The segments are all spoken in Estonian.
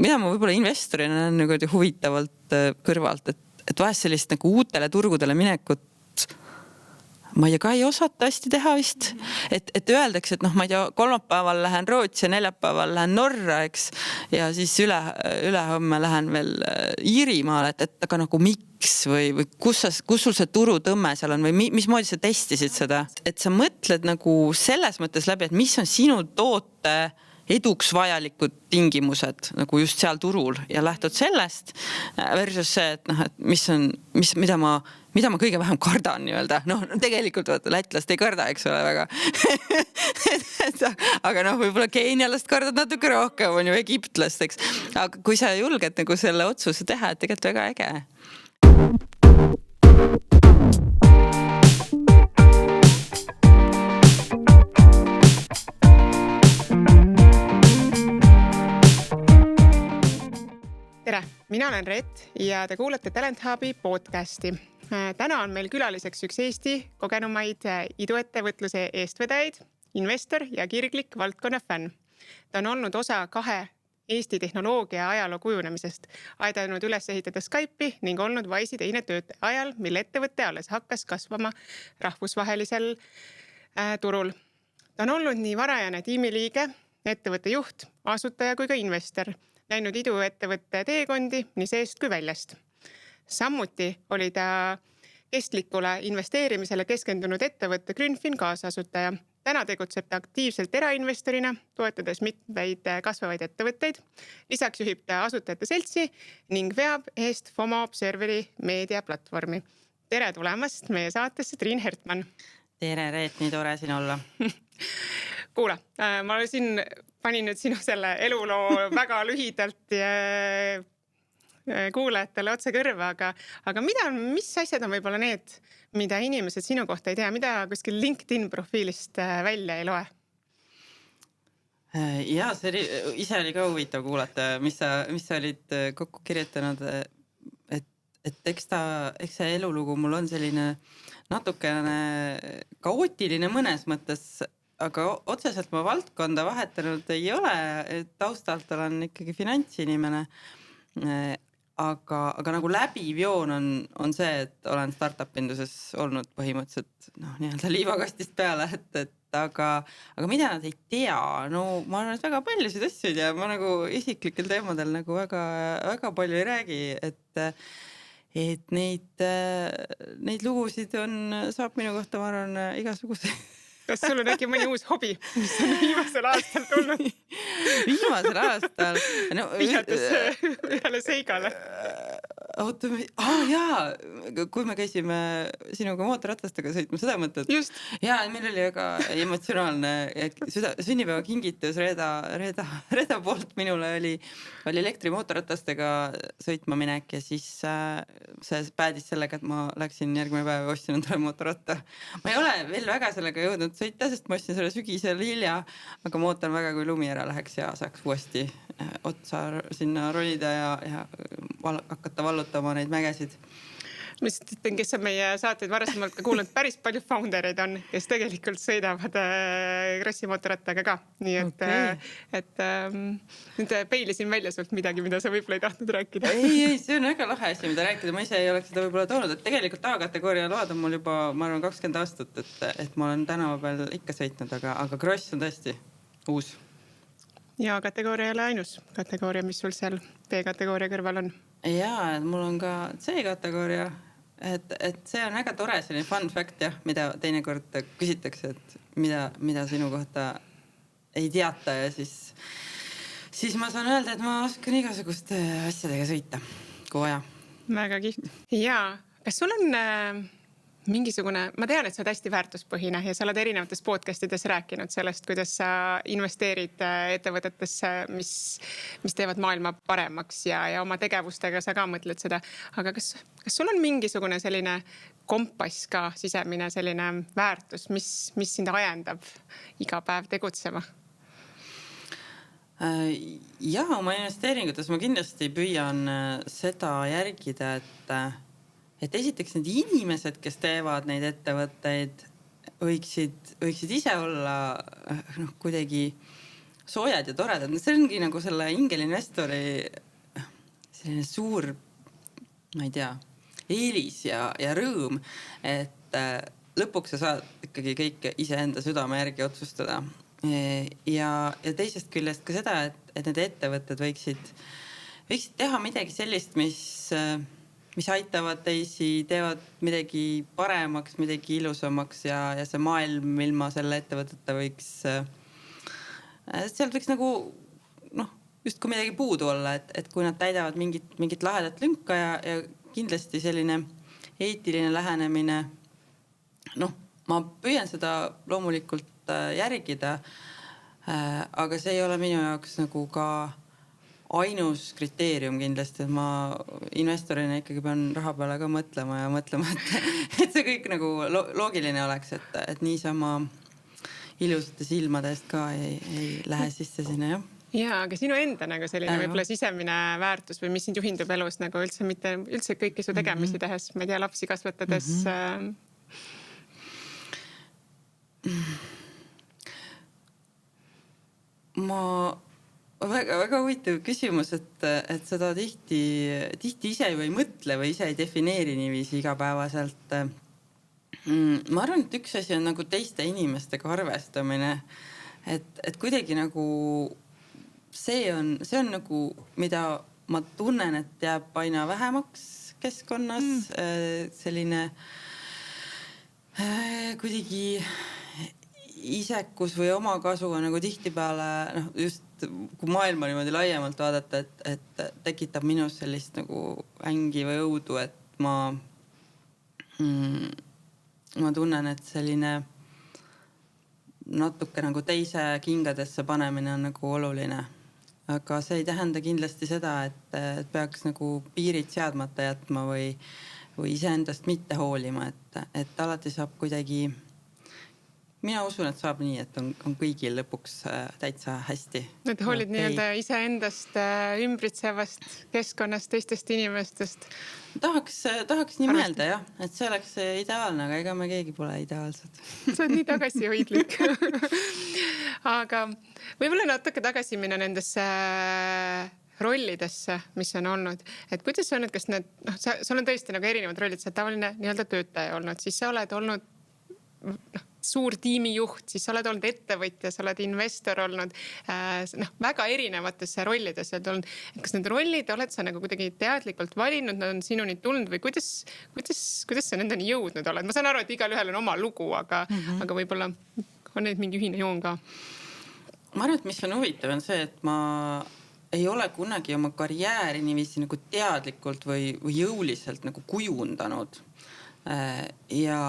mida ma võib-olla investorina näen nagu huvitavalt kõrvalt, et vahest sellist nagu uutele turgudele minekut ma ka ei osata hästi teha vist. Et öeldakse, et ma ei tea, kolmapäeval lähen Rootsi ja neljapäeval lähen Norra, eks, ja siis ülehomme lähen veel Iirimaale, et aga nagu miks või kus sul see turutõmme seal on või mismoodi sa testisid seda? Et sa mõtled nagu selles mõttes läbi, et mis on sinu toote eduks vajalikud tingimused nagu just seal turul ja lähtud sellest versus see, et mida ma kõige vähem kardan nii-öelda. Tegelikult vaata, lätlast ei karda, eks ole väga. Aga võib-olla keenialast kardad natuke rohkem, on ju egiptlast, eks. Aga kui sa julged nagu selle otsuse teha, et tegelikult väga äge. Tere, mina olen Reet ja te kuulate Talent Hubi podcasti. Täna on meil külaliseks üks Eesti kogenumaid iduettevõtluse eestvedajaid, investor ja kirglik valdkonna fänn. Ta on olnud osa 2 Eesti tehnoloogia ajaloo kujunemisest, aidanud üles ehitada Skype'i ning olnud Wise'i teine töötaja ajal, mil ettevõte alles hakkas kasvama rahvusvahelisel turul. Ta on olnud nii varajane tiimiliige, ettevõtte juht, asutaja kui ka investor, näinud iduettevõtte teekondi nii seest kui väljast. Samuti oli ta kestlikule investeerimisele keskendunud ettevõtte Grünfin kaasasutaja. Täna tegutseb ta aktiivselt erainvestorina, toetades mitmeid kasvavaid ettevõtteid. Lisaks juhib ta asutajate seltsi ning veab eest FOMO Observeri meediaplatvormi. Tere tulemast meie saatesse, Triin Hertmann. Tere, Reet, nii tore siin olla. Kuula, ma panin nüüd sinu selle eluloo väga lühidalt kuulajatele otse kõrva, aga mis asjad on võib-olla need, mida inimesed sinu kohta ei tea, mida kuskil LinkedIn profiilist välja ei loe? Ja see ise oli ka huvitav kuulata, mis sa olid kokku kirjutanud, et eks see elulugu mul on selline natukene kaootiline mõnes mõttes, aga otseselt ma valdkonda vahetanud ei ole, taustalt olen ikkagi finantsinimene. Aga nagu läbiv joon on see, et olen startup-induses olnud põhimõtteliselt nii-öelda liivakastist peale, aga mida nad ei tea? Ma arvan, et väga paljusid asju ei tea. Ma nagu isiklikel teemadel nagu väga, väga palju ei räägi, et neid lugusid saab minu kohta, ma arvan, igasuguse. Kas sul on äkki mõni uus hobi, mis on viimasel aastal tulnud? Viimasel aastal? Vihjates ühele seigale. Jaa, kui me käisime sinuga mootorratastega sõitma, seda mõtled? Just. Jaa, meil oli väga emotsionaalne sünnipäeva kingitus Reda poolt minule oli elektrimootorratastega sõitma minek ja siis see päädis sellega, et ma läksin järgmine päev ja ostsin endale mootorratta. Ma ei ole veel väga sellega jõudnud sõita, sest ma ostsin selle sügisel hilja, aga ma ootan väga, kui lumi ära läheks ja saaks uuesti otsa sinna ronida ja hakata vallutama neid mägesid. Mis ütlen, kes on meie saateid varasemalt ka kuulnud, päris palju foundereid on, kes tegelikult sõidavad krossimootorrattaga ka. Nii et nüüd peilisin välja sult midagi, mida sa võib-olla ei tahtnud rääkida. Ei, see on väga lahe asi, mida rääkida. Ma ise ei oleks seda võib-olla toonud, et tegelikult A-kategooria load on mul juba, ma arvan, 20 aastat, et ma olen tänava peal ikka sõitnud, aga cross on tõesti uus. Ja kategooria ei ole ainus kategooria, mis sul seal B-kategooria kõrval on. Jaa, mul on ka C-kategooria, et see on väga tore selline fun fact, mida teinekord küsitakse, et mida sinu kohta ei teata ja siis ma saan öelda, et ma oskan igasuguste asjadega sõita, kui vaja. Väga kiht. Jaa, kas sul on mingisugune, ma tean, et sa oled hästi väärtuspõhine ja sa oled erinevates podcastides rääkinud sellest, kuidas sa investeerid ettevõtetesse, mis teevad maailma paremaks ja oma tegevustega sa ka mõtled seda. Aga kas sul on mingisugune selline kompass ka sisemine selline väärtus, mis sind ajendab iga päev tegutsema? Ja oma investeeringutes ma kindlasti püüan seda järgida, et esiteks need inimesed, kes teevad neid ettevõtteid, võiksid ise olla kuidagi soojad ja toredad. See ongi nagu selle ingelinvestori selline suur, ma ei tea, eelis ja rõõm, et lõpuks sa saad ikkagi kõik iseenda südame järgi otsustada. Ja teisest küljest ka seda, et need ettevõtted võiksid teha midagi sellist, mis aitavad teisi, teevad midagi paremaks, midagi ilusamaks ja see maailm ilma selle ettevõteta võiks, sealt võiks nagu justkui midagi puudu olla, et kui nad täidavad mingit lahedat lünka ja kindlasti selline eetiline lähenemine, ma püüan seda loomulikult järgida, aga see ei ole minu jaoks nagu ka ainus kriteerium kindlasti, et ma investorina ikkagi pean raha peale ka mõtlema, et see kõik nagu loogiline oleks, et niisama ilusate silmade eest ka ei lähe sisse sinna, jah. Ja, aga sinu enda nagu selline võib-olla sisemine väärtus või mis sind juhindub elus nagu üldse kõiki su tegemisi tehes, ma ei tea, lapsi kasvatades. Väga huvitav küsimus, et seda tihti ise ju ei mõtle või ise ei defineeri niiviisi igapäevaselt. Ma arvan, et üks asi on nagu teiste inimestega arvestamine, et kuidagi nagu see on nagu, mida ma tunnen, et jääb aina vähemaks keskkonnas, selline kuidagi isekus või omakasu on nagu tihtipeale, just kui maailma niimoodi laiemalt vaadata, et tekitab minus sellist nagu ängi või õudu, et ma tunnen, et selline natuke nagu teise kingadesse panemine on nagu oluline. Aga see ei tähenda kindlasti seda, et peaks nagu piirid seadmata jätma või iseendast mitte hoolima, et alati saab kuidagi, mina usun, et saab nii, et on kõigil lõpuks täitsa hästi. Et hoolid nii-öelda iseendast, ümbritsevast keskkonnast, teistest inimestest. Tahaks nii mõelda, jah, et see oleks ideaalne, aga ega me keegi pole ideaalsed. See on nii tagasihoidlik. Aga võib-olla natuke tagasi minna nendesse rollidesse, mis on olnud. Et kuidas sa olnud, kas need, sul on tõesti nagu erinevad rollid, sa tavaline nii-öelda töötaja olnud, siis sa oled olnud suur tiimijuht, siis sa oled olnud ettevõtja, sa oled investor olnud, väga erinevatesse rollidesse olnud. Kas need rollid oled sa nagu kuidagi teadlikult valinud, nad on sinuni tulnud või kuidas sa nendeni jõudnud oled? Ma saan aru, et igal ühel on oma lugu, aga võib-olla on neid mingi ühine joon ka. Ma arvan, et mis on huvitav on see, et ma ei ole kunagi oma karjääri niiviisi nagu teadlikult või jõuliselt nagu kujundanud. Ja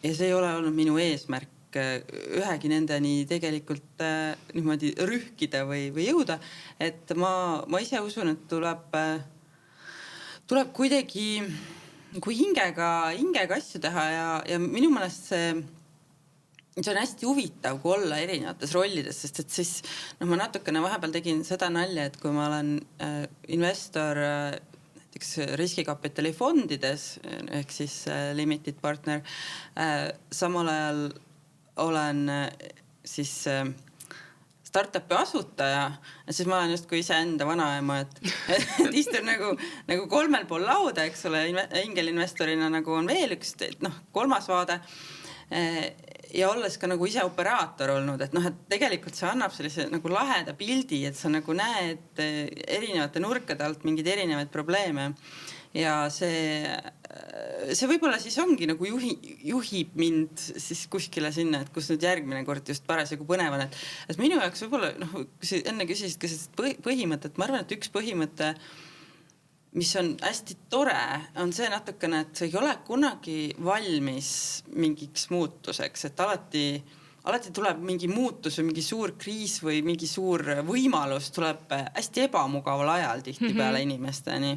see ei ole olnud minu eesmärk ühegi nendeni tegelikult niimoodi rühkida või jõuda. Et ma ise usun, et tuleb kuidagi kui hingega asju teha ja minu meelest see on hästi huvitav, kui olla erinevates rollides, sest et siis ma natukene vahepeal tegin seda nalja, et kui ma olen investor näiteks riskikapitali fondides ehk siis limited partner, samal ajal olen siis startupi asutaja, siis ma olen justkui iseenda vanaema, et istun nagu kolmel pool lauda, eks ole, ingelinvestorina nagu on veel üks, kolmas vaade ja olles ka nagu ise operaator olnud, et tegelikult see annab sellise nagu laheda pildi, et sa nagu näed erinevate nurkade alt mingeid erinevaid probleeme ja see võib-olla siis ongi nagu juhib mind siis kuskile sinna, et kus nüüd järgmine kord just parasjagu põnev on, et minu jaoks võib-olla, kui sa enne küsisid ka sellist põhimõtet, ma arvan, et üks põhimõte, mis on hästi tore, on see natukene, et sa ei ole kunagi valmis mingiks muutuseks, et alati tuleb mingi muutus või mingi suur kriis või mingi suur võimalus tuleb hästi ebamugaval ajal tihtipeale inimesteni.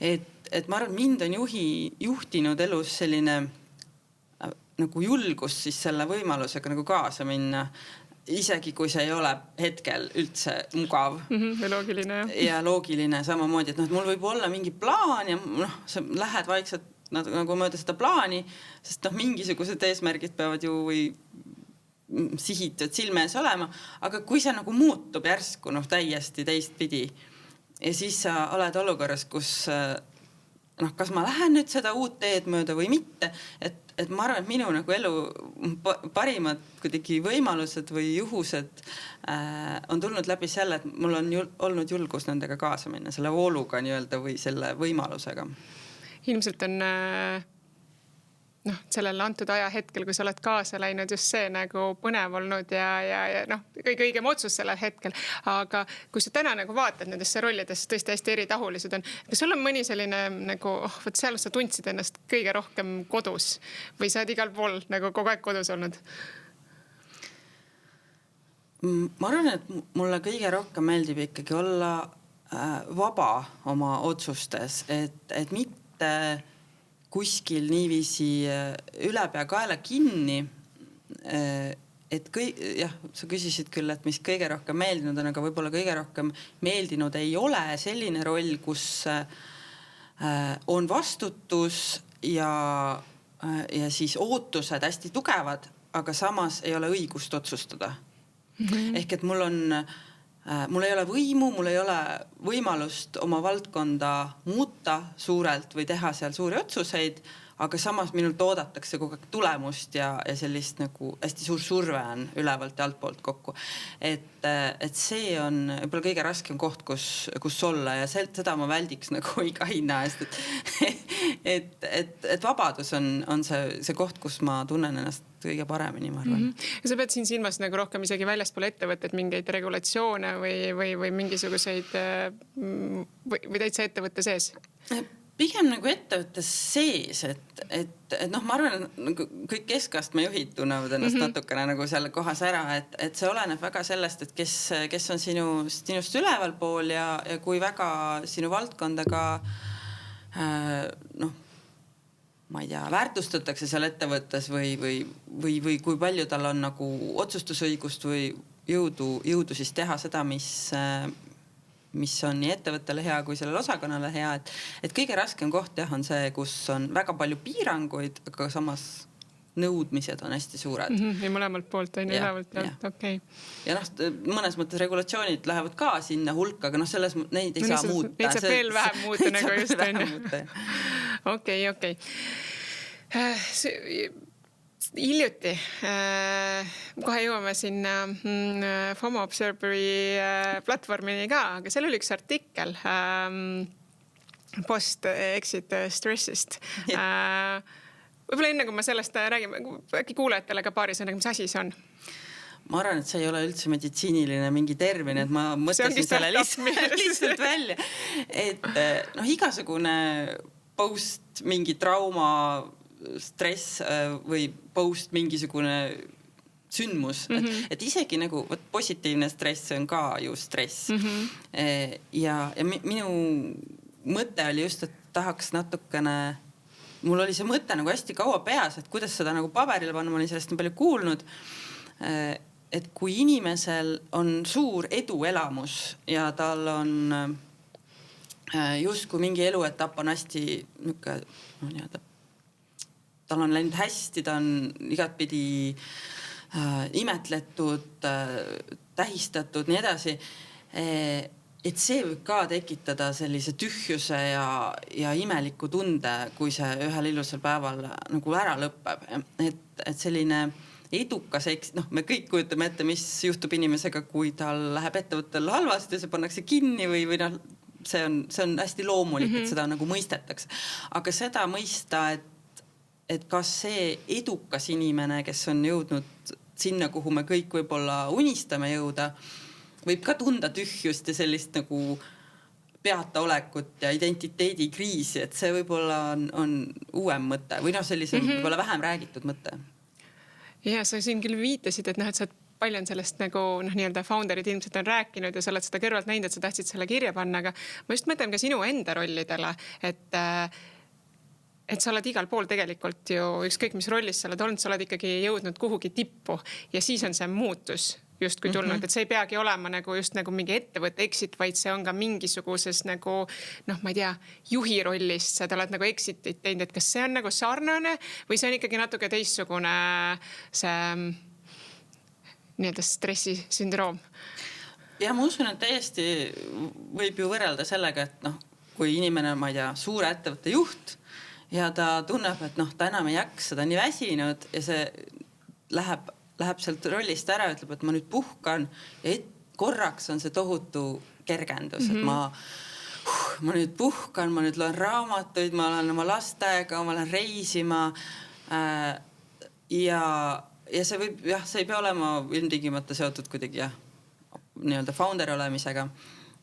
Et ma arvan, mind on juhtinud elus selline nagu julgus siis selle võimalusega nagu kaasa minna. Isegi kui see ei ole hetkel üldse mugav. Loogiline. Ja loogiline samamoodi, et mul võib olla mingi plaan ja sa lähed vaikselt nagu mööda seda plaani, sest mingisugused eesmärgid peavad ju või sihitud silme ees olema, aga kui see nagu muutub järsku täiesti teistpidi ja siis sa oled olukorras, kus kas ma lähen nüüd seda uut teed mööda või mitte, et ma arvan, et minu nagu elu parimad kuidagi võimalused või juhused on tulnud läbi selle, et mul on olnud julgus nendega kaasa minna, selle vooluga nii-öelda või selle võimalusega. Ilmselt on sellel antud aja hetkel, kui sa oled kaasa läinud, just see nagu põnev olnud ja kõige õigem otsus sellel hetkel. Aga kui sa täna nagu vaatad nendesse rollidesse, tõesti hästi eritahulised on, kas sul on mõni selline nagu, võt seal sa tundsid ennast kõige rohkem kodus või sa oled igal pool nagu kogu aeg kodus olnud? Ma arvan, et mulle kõige rohkem meeldib ikkagi olla vaba oma otsustes, et mitte kuskil niiviisi ülepea kaela kinni, et sa küsisid küll, et mis kõige rohkem meeldinud on, aga võib-olla kõige rohkem meeldinud ei ole selline roll, kus on vastutus ja siis ootused hästi tugevad, aga samas ei ole õigust otsustada. Ehk et mul ei ole võimu, mul ei ole võimalust oma valdkonda muuta suurelt või teha seal suuri otsuseid, aga samas minult oodatakse kogu aeg tulemust ja sellist nagu hästi suur surve on ülevalt ja altpoolt kokku. Et see on võib-olla kõige raskem koht, kus olla ja seda ma väldiks nagu iga hinna eest, et vabadus on see koht, kus ma tunnen ennast kõige paremini, ma arvan. Ja sa pead siin silmas nagu rohkem isegi väljaspool ettevõtted mingeid regulatsioone või mingisuguseid või täitsa ettevõtte sees? Pigem nagu ettevõttes sees, et ma arvan, et kõik keskastme juhid tunnevad ennast natukene nagu selle kohas ära, et see oleneb väga sellest, et kes on sinust üleval pool ja kui väga sinu valdkondaga ma ei tea, väärtustatakse seal ettevõttes või kui palju tal on nagu otsustusõigust või jõudu siis teha seda, mis on nii ettevõttele hea kui sellele osakonnale hea, et kõige raskem koht on see, kus on väga palju piiranguid, aga samas nõudmised on hästi suured. Ja mõlemalt poolt on ülevalt. Okay. Ja mõnes mõttes regulatsioonid lähevad ka sinna hulka, aga selles neid ei saa muuta. Neid saab veel vähem muuta nagu just on. Okei. Hiljuti, kohe jõuame sinna FOMO Observatory platvormini ka, aga seal oli üks artikkel post-exit stressist. Võib-olla enne, kui ma sellest räägime, äkki kuulajatele ka paari sõnaga, mis asi see on? Ma arvan, et see ei ole üldse meditsiiniline mingi termin, et ma mõtlesin selle lihtsalt välja. Et igasugune post mingi trauma, stress või post mingisugune sündmus, et isegi nagu positiivne stress on ka ju stress. Ja minu mõte oli just, et tahaks natukene, mul oli see mõte nagu hästi kaua peas, et kuidas seda nagu paberile panna, ma olin sellest nii palju kuulnud, et kui inimesel on suur eduelamus ja tal on justkui mingi eluetapp on hästi tal on läinud hästi, ta on igatpidi imetletud, tähistatud, nii edasi, et see võib ka tekitada sellise tühjuse ja imeliku tunde, kui see ühel ilusal päeval nagu ära lõpeb. Et selline edukas, me kõik kujutame ette, mis juhtub inimesega, kui tal läheb ettevõttel halvasti, see pannakse kinni või see on hästi loomulik, et seda nagu mõistetakse. Aga seda mõista, et kas see edukas inimene, kes on jõudnud sinna, kuhu me kõik võib-olla unistame jõuda, võib ka tunda tühjust ja sellist nagu peataolekut ja identiteedikriisi, et see võib-olla on uuem mõte või sellise võib-olla vähem räägitud mõte. Ja sa siin küll viitasid, et sa palju on sellest nagu nii-öelda founderid ilmselt on rääkinud ja sa oled seda kõrvalt näinud, et sa tahtsid selle kirja panna, aga ma just mõtlen ka sinu enda rollidele, et sa oled igal pool tegelikult ju ükskõik mis rollis sa oled olnud, sa oled ikkagi jõudnud kuhugi tippu ja siis on see muutus just kui tulnud, et see ei peagi olema nagu just nagu mingi ettevõtte exit, vaid see on ka mingisuguses nagu ma ei tea, juhi rollist, sa oled nagu exitit teinud, et kas see on nagu sarnane või see on ikkagi natuke teistsugune see nii-öelda stressisündroom. Ja ma usun, et täiesti võib ju võrrelda sellega, et noh, kui inimene on, ma ei tea, suure ettevõtte juht ja ta tunneb, et noh, ta enam ei jaksa, ta on nii väsinud ja see läheb sealt rollist ära, ütleb, et ma nüüd puhkan ja korraks on see tohutu kergendus, et ma nüüd puhkan, ma nüüd loen raamatuid, ma olen oma lastega, ma lähen reisima ja see võib, jah, see ei pea olema ilmtingimata seotud kuidagi nii-öelda founder olemisega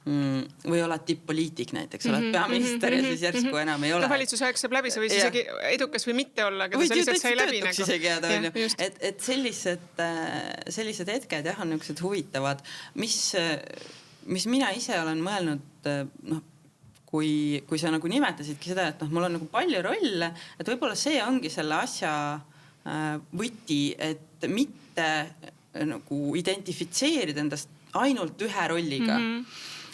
või oled tipp-poliitik näiteks, oled peaminister ja siis järsku enam ei ole. Valitsuse aeg saab läbi, see võis isegi edukas või mitte olla, aga ta lihtsalt sai läbi. Isegi jääda, et sellised hetked jah, on niisugused huvitavad, mis mina ise olen mõelnud, noh, kui sa nagu nimetasidki seda, et noh, mul on nagu palju rolle, et võib-olla see ongi selle asja võti, et mitte nagu identifitseerida endast ainult ühe rolliga.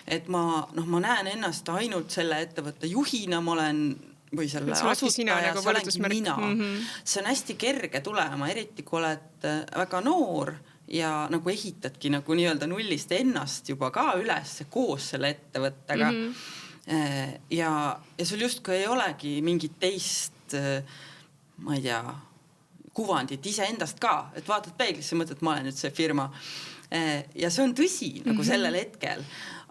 Et ma näen ennast ainult selle ettevõtte juhina, ma olen või selle asutaja, see olengi mina. See on hästi kerge tulema, eriti kui oled väga noor ja nagu ehitadki nagu nii-öelda nullist ennast juba ka üles koos selle ettevõttega. Ja sul justkui ei olegi mingit teist, ma ei tea, kuvandit ise endast ka, et vaatad peeglisse, mõtled, ma olen nüüd see firma. Ja see on tõsi nagu sellel hetkel,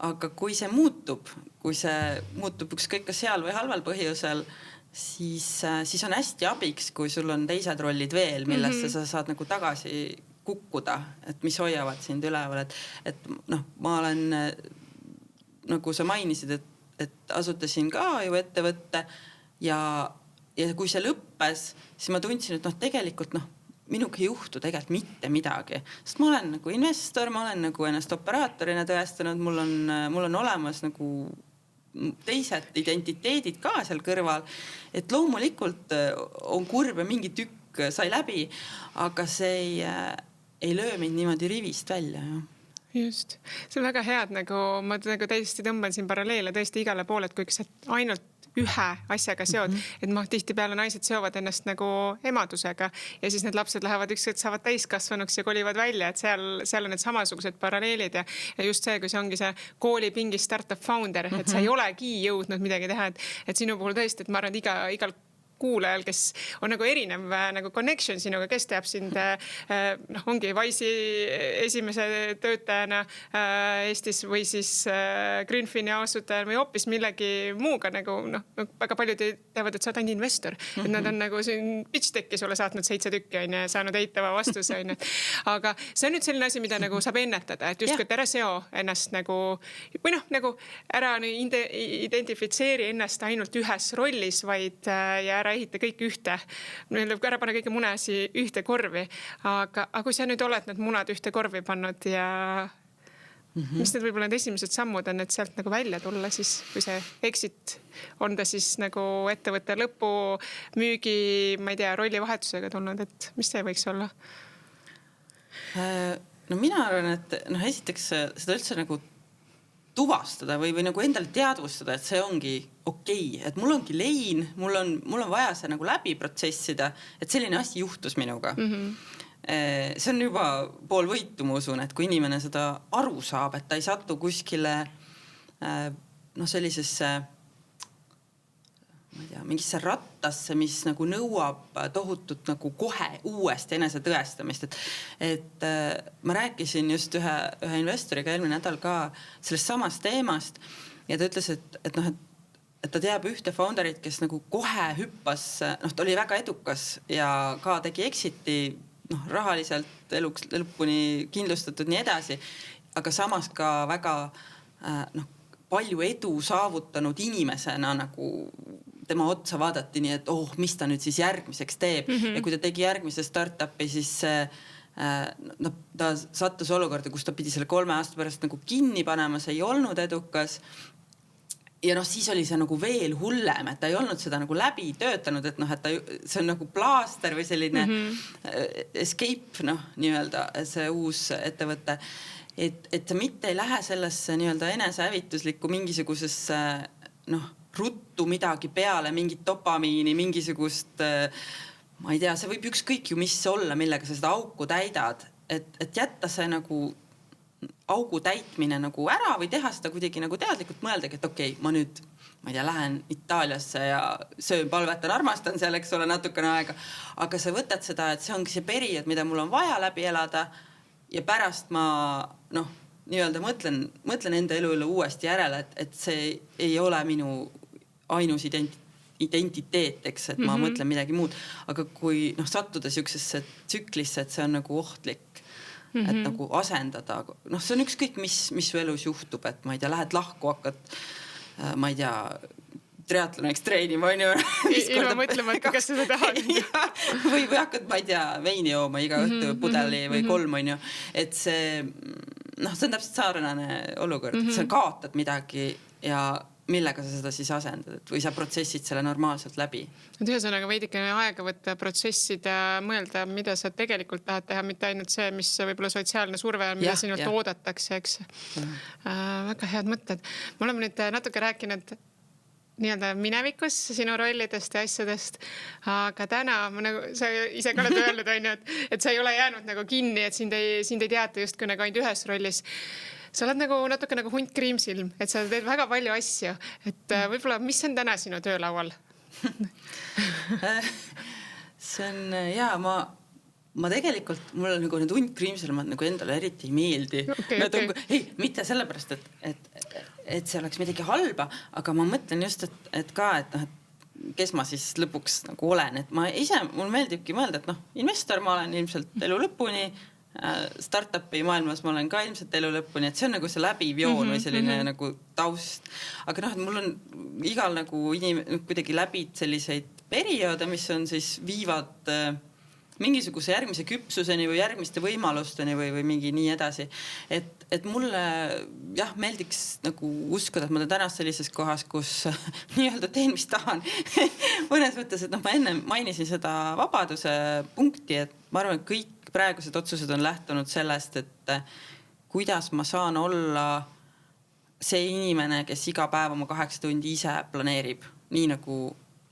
aga kui see muutub ükskõik kas seal või halval põhjusel, siis on hästi abiks, kui sul on teised rollid veel, millesse sa saad nagu tagasi kukkuda, et mis hoiavad sind üleval, et noh, ma olen, nagu sa mainisid, et asutasin ka ju ettevõtte ja kui see lõppes, siis ma tundsin, et noh, tegelikult noh, minuga ei juhtu tegelikult mitte midagi, sest ma olen nagu investor, ma olen nagu ennast operaatorina tõestanud, mul on olemas nagu teised identiteedid ka seal kõrval, et loomulikult on kurb ja mingi tükk sai läbi, aga see ei löö mind niimoodi rivist välja. Just, see on väga head, nagu ma nagu täiesti tõmban siin paralleele tõesti igale poole, et kui sa ainult ühe asjaga seod, et tihtipeale naised seovad ennast nagu emadusega ja siis need lapsed lähevad ükskord, saavad täiskasvanuks ja kolivad välja, et seal on need samasugused paralleelid ja just see, kui see ongi see koolipingi startup founder, et sa ei olegi jõudnud midagi teha, et sinu puhul tõesti, et ma arvan, et igal kuulajal, kes on nagu erinev nagu connection sinuga, kes teab sind, ongi Wise'i esimese töötajana Eestis või siis Grünfini asutajal või hoopis millegi muuga nagu väga paljud teavad, et sa oled ainult investor. Et nad on nagu siin pitch deck'i sulle saatnud 7 tükki ja saanud eitava vastuse. Aga see on nüüd selline asi, mida nagu saab ennetada, et just kui ära seo ennast nagu või nagu ära identifitseeri ennast ainult ühes rollis, vaid ja ära ehita kõik ühte, ära pane kõige munasi ühte korvi, aga kui sa nüüd oled need munad ühte korvi pannud ja mis need võib-olla need esimesed sammud on, et sealt nagu välja tulla siis, kui see exit on ta siis nagu ettevõtte lõpu müügi, ma ei tea, rollivahetusega tulnud, et mis see võiks olla? No mina arvan, et esiteks seda üldse nagu tuvastada või nagu endale teadvustada, et see ongi okei, et mul ongi lein, mul on vaja see nagu läbi protsessida, et selline asi juhtus minuga. See on juba pool võitu, ma usun, et kui inimene seda aru saab, et ta ei satu kuskile sellisesse ma ei tea, mingisse rattasse, mis nagu nõuab tohutut nagu kohe uuesti enese tõestamist. Et ma rääkisin just ühe investoriga eelmine nädal ka sellest samast teemast ja ta ütles, et ta teab ühte founderit, kes nagu kohe hüppas, ta oli väga edukas ja ka tegi exiti, rahaliselt lõpuni kindlustatud nii edasi, aga samas ka väga palju edu saavutanud inimesena nagu tema otsa vaadati nii, et mis ta nüüd siis järgmiseks teeb. Ja kui ta tegi järgmise startupi, siis ta sattus olukorda, kus ta pidi selle 3 aasta pärast nagu kinni panema, see ei olnud edukas. Ja siis oli see nagu veel hullem, et ta ei olnud seda nagu läbi töötanud, et see on nagu plaaster või selline escape, nii-öelda see uus ettevõte. Et sa mitte ei lähe sellesse nii-öelda enesehävituslikku mingisugusesse ruttu midagi peale, mingit dopamiini, mingisugust, ma ei tea, see võib ükskõik ju mis olla, millega sa seda auku täidad. et jätta see nagu augu täitmine nagu ära või teha seda kuidagi nagu teadlikult mõeldagi, et okei, ma nüüd, ma ei tea, lähen Itaaliasse ja söön, palvetan, armastan seal, eks ole, natukene aega. Aga sa võtad seda, et see ongi see periood, mida mul on vaja läbi elada ja pärast ma, nii-öelda mõtlen enda elu üle uuesti järele, et see ei ole minu ainus identiteet, eks, et ma mõtlen midagi muud. Aga kui sattuda siuksesse tsüklisse, et see on nagu ohtlik, et nagu asendada, see on ükskõik, mis su elus juhtub, et ma ei tea, lähed lahku, hakkad, ma ei tea, triatloniks treenima, on ju. Ilma mõtlemata, kas seda tahad. või hakkad, ma ei tea, veini jooma iga õhtu pudeli või 3, on ju. Et see on täpselt sarnane olukord, et sa kaotad midagi ja millega sa seda siis asendad või sa protsessid selle normaalselt läbi. Ühesõnaga veidikene aega võtta, protsessida, mõelda, mida sa tegelikult tahad teha, mitte ainult see, mis võib-olla sotsiaalne surve on, mida sinult oodatakse, eks. Väga head mõtted. Me oleme nüüd natuke rääkinud nii-öelda minevikus sinu rollidest ja asjadest, aga täna, nagu sa ise ka oled öelnud, et sa ei ole jäänud nagu kinni, et sind ei teata just kui nagu ainult ühes rollis. Sa oled nagu natuke nagu hunt kriimsilm, et sa teed väga palju asju, et võib-olla, mis on täna sinu töölaual? See on, ma tegelikult, mul nagu need hunt kriimsilmad nagu endale eriti ei meeldi. Ei, mitte sellepärast, et see oleks midagi halba, aga ma mõtlen just, et ka, et kes ma siis lõpuks nagu olen, et ma ise, mul meeldibki mõelda, et investor ma olen ilmselt elu lõpuni, startupi maailmas ma olen ka ilmselt elu lõpuni, et see on nagu see läbiv joon või selline nagu taust. Aga et mul on igal nagu kuidagi läbid selliseid perioode, mis on siis viivad mingisuguse järgmise küpsuseni või järgmiste võimalusteni või mingi nii edasi. Et mulle meeldiks nagu uskuda, et ma olen täna sellises kohas, kus nii-öelda teen, mis tahan. Mõnes mõttes, et ma enne mainisin seda vabaduse punkti, et ma arvan, et kõik praegused otsused on lähtunud sellest, et kuidas ma saan olla see inimene, kes iga päev oma 8 tundi ise planeerib, nii nagu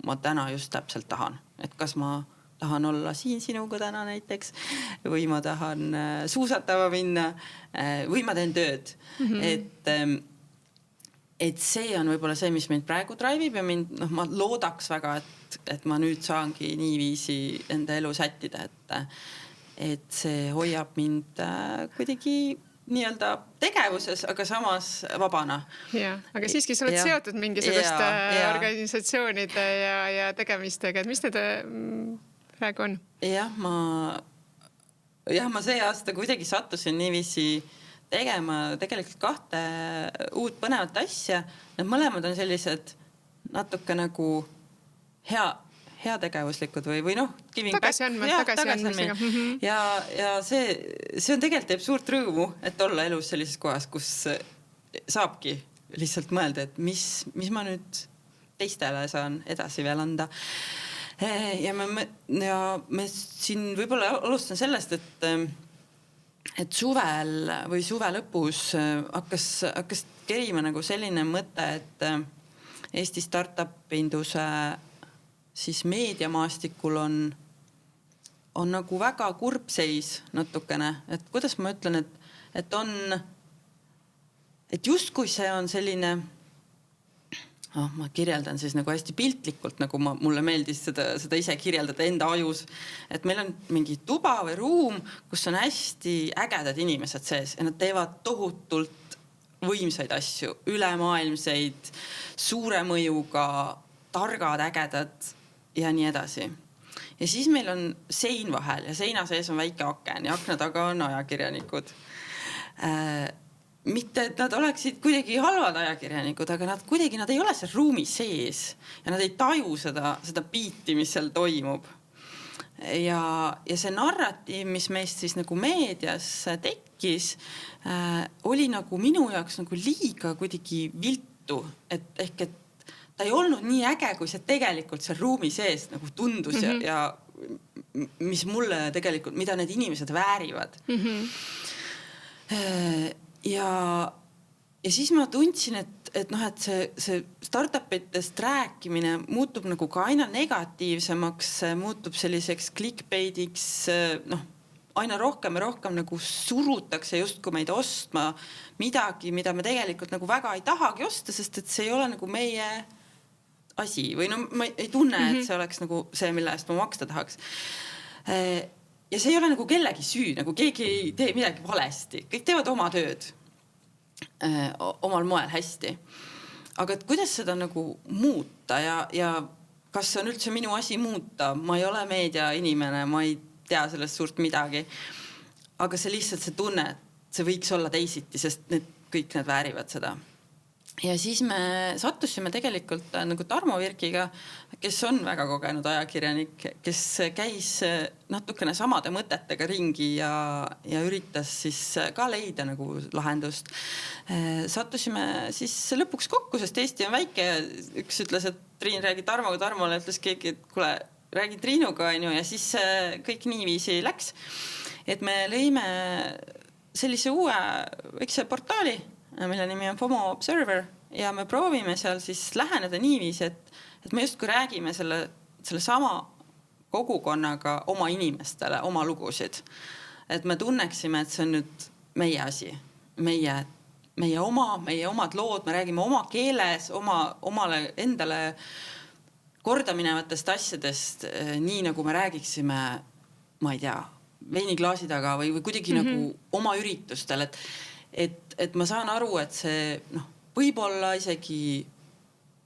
ma täna just täpselt tahan. Et kas ma tahan olla siin sinuga täna näiteks või ma tahan suusatama minna või ma teen tööd. Et see on võib-olla see, mis mind praegu draivib ja ma loodaks väga, et ma nüüd saangi niiviisi enda elu sättida, et see hoiab mind kuidagi nii-öelda tegevuses, aga samas vabana. Aga siiski sa oled seotud mingisuguste organisatsioonide ja tegemistega, et mis need praegu on? Ma see aasta kuidagi sattusin niiviisi tegema tegelikult 2 uut põnevat asja. Need mõlemad on sellised natuke nagu heategevuslikud või tagasiandmisega. Ja see on tegelikult teeb suurt rõõmu, et olla elus sellises kohas, kus saabki lihtsalt mõelda, et mis ma nüüd teistele saan edasi veel anda. Ja me siin võib-olla alustan sellest, et suvel või suve lõpus hakkas kerima nagu selline mõte, et Eesti startup-induse siis meediamaastikul on nagu väga kurb seis natukene, et kuidas ma ütlen, et justkui see on selline, ma kirjeldan siis nagu hästi piltlikult, nagu mulle meeldis seda ise kirjeldada enda ajus, et meil on mingi tuba või ruum, kus on hästi ägedad inimesed sees ja nad teevad tohutult võimsaid asju, ülemaailmseid, suure mõjuga, targad, ägedad ja nii edasi. Ja siis meil on sein vahel ja seina sees on väike aken ja akna taga on ajakirjanikud. Mitte, et nad oleksid kuidagi halvad ajakirjanikud, aga nad ei ole seal ruumi sees ja nad ei taju seda biiti, mis seal toimub. Ja see narratiiv, mis meist siis nagu meedias tekkis, oli nagu minu jaoks nagu liiga kuidagi viltu, et ta ei olnud nii äge, kui see tegelikult seal ruumi sees nagu tundus ja mis mulle tegelikult, mida need inimesed väärivad. Ja siis ma tundsin, et see startupitest rääkimine muutub nagu ka aina negatiivsemaks, muutub selliseks clickbaitiks, aina rohkem ja rohkem nagu surutakse justkui meid ostma midagi, mida me tegelikult nagu väga ei tahagi osta, sest et see ei ole nagu meie asi või no ma ei tunne, et see oleks nagu see, mille eest ma maksta tahaks. Ja see ei ole nagu kellegi süü, nagu keegi ei tee midagi valesti, kõik teevad oma tööd omal moel hästi. Aga et kuidas seda nagu muuta ja kas on üldse minu asi muuta? Ma ei ole meedia inimene, ma ei tea sellest suurt midagi. Aga see lihtsalt see tunne, et see võiks olla teisiti, sest kõik need väärivad seda. Ja siis me sattusime tegelikult nagu Tarmo Virkiga, kes on väga kogenud ajakirjanik, kes käis natukene samade mõtetega ringi ja üritas siis ka leida nagu lahendust. Sattusime siis lõpuks kokku, sest Eesti on väike. Üks ütles, et Triin räägi Tarmoga, Tarmole ütles keegi, et kuule, räägi Triinuga, ja siis kõik niiviisi läks. Et me lõime sellise uue väikse portaali, mille nimi on FOMO Observer ja me proovime seal siis läheneda niiviisi, et me justkui räägime selle sama kogukonnaga oma inimestele, oma lugusid. Et me tunneksime, et see on nüüd meie asi, meie omad lood, me räägime oma keeles, omale endale kordaminevatest asjadest, nii nagu me räägiksime, ma ei tea, veiniklaasi taga või kuidagi nagu oma üritustel, et ma saan aru, et see võib-olla isegi